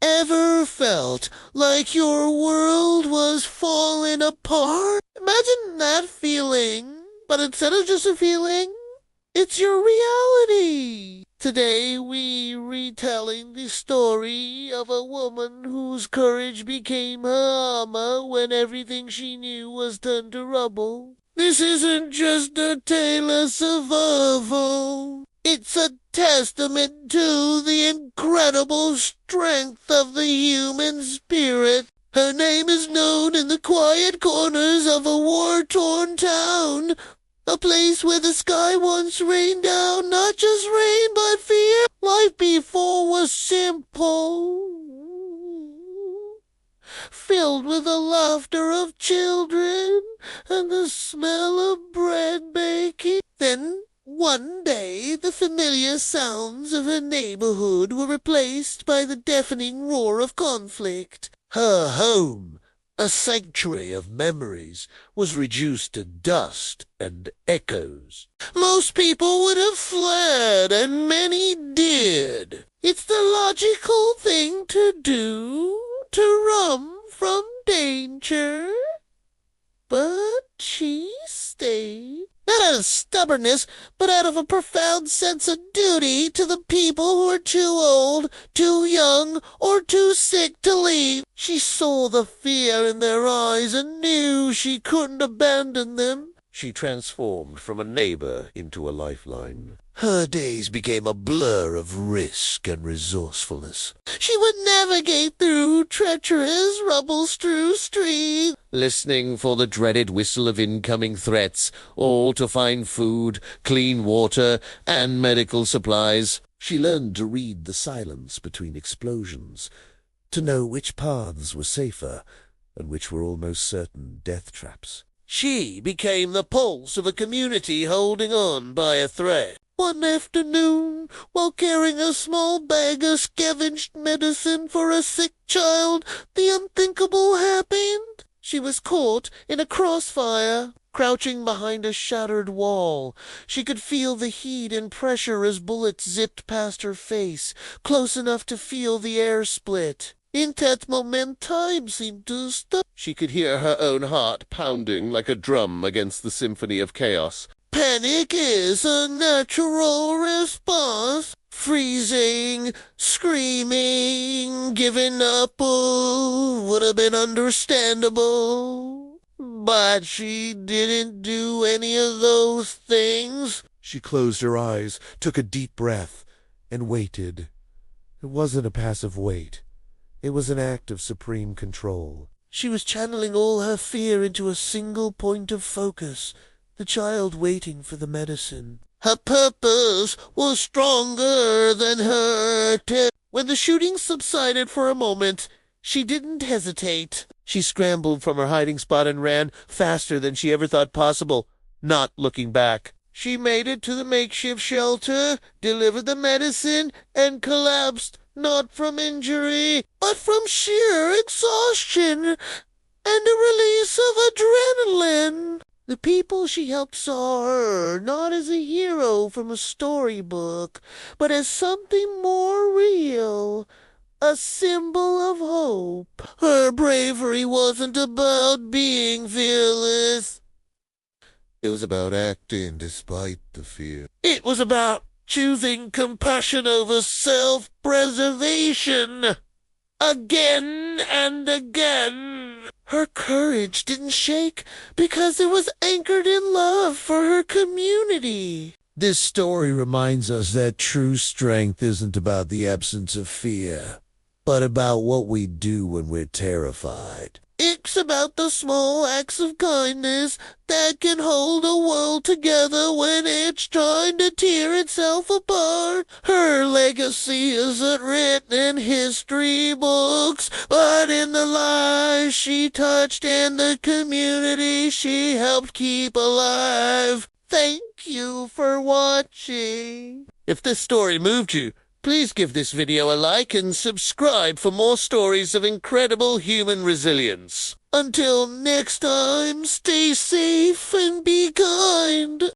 Ever felt like your world was falling apart? Imagine that feeling, but instead of just a feeling, it's your reality. Today we retelling the story of a woman whose courage became her armor when everything she knew was turned to rubble. This isn't just a tale of survival. It's a testament to the incredible strength of the human spirit. Her name is known in the quiet corners of a war-torn town, a place where the sky once rained down not just rain but fear. Life before was simple, filled with the laughter of children and the smell of bread baking. Then one day, the familiar sounds of her neighborhood were replaced by the deafening roar of conflict. Her home, a sanctuary of memories, was reduced to dust and echoes. Most people would have fled, and many did. It's the logical thing to do, to run from danger. But she stayed. Not out of stubbornness, but out of a profound sense of duty to the people who were too old, too young, or too sick to leave. She saw the fear in their eyes and knew she couldn't abandon them. She transformed from a neighbor into a lifeline. Her days became a blur of risk and resourcefulness. She would navigate through treacherous, rubble-strewn streets, listening for the dreaded whistle of incoming threats, all to find food, clean water, and medical supplies. She learned to read the silence between explosions, to know which paths were safer and which were almost certain death traps. She became the pulse of a community holding on by a thread. One afternoon, while carrying a small bag of scavenged medicine for a sick child, the unthinkable happened. She was caught in a crossfire, crouching behind a shattered wall. She could feel the heat and pressure as bullets zipped past her face, close enough to feel the air split. In that moment, time seemed to stop. She could hear her own heart pounding like a drum against the symphony of chaos. Panic is a natural response. Freezing, screaming, giving up would have been understandable. But she didn't do any of those things. She closed her eyes, took a deep breath, and waited. It wasn't a passive wait. It was an act of supreme control. She was channeling all her fear into a single point of focus, the child waiting for the medicine. Her purpose was stronger than her terror. When the shooting subsided for a moment, she didn't hesitate. She scrambled from her hiding spot and ran faster than she ever thought possible, not looking back. She made it to the makeshift shelter, delivered the medicine, and collapsed, not from injury, but from sheer exhaustion and a release of adrenaline. The people she helped saw her not as a hero from a storybook, but as something more real, a symbol of hope. Her bravery wasn't about being fearless. It was about acting despite the fear. It was about choosing compassion over self-preservation. Again and again. Her courage didn't shake because it was anchored in love for her community. This story reminds us that true strength isn't about the absence of fear, but about what we do when we're terrified. It's about the small acts of kindness that can hold a world together when it's trying to tear itself apart. Her legacy isn't written in history books, but in the lives she touched and the community she helped keep alive. Thank you for watching. If this story moved you, please give this video a like and subscribe for more stories of incredible human resilience. Until next time, stay safe and be kind.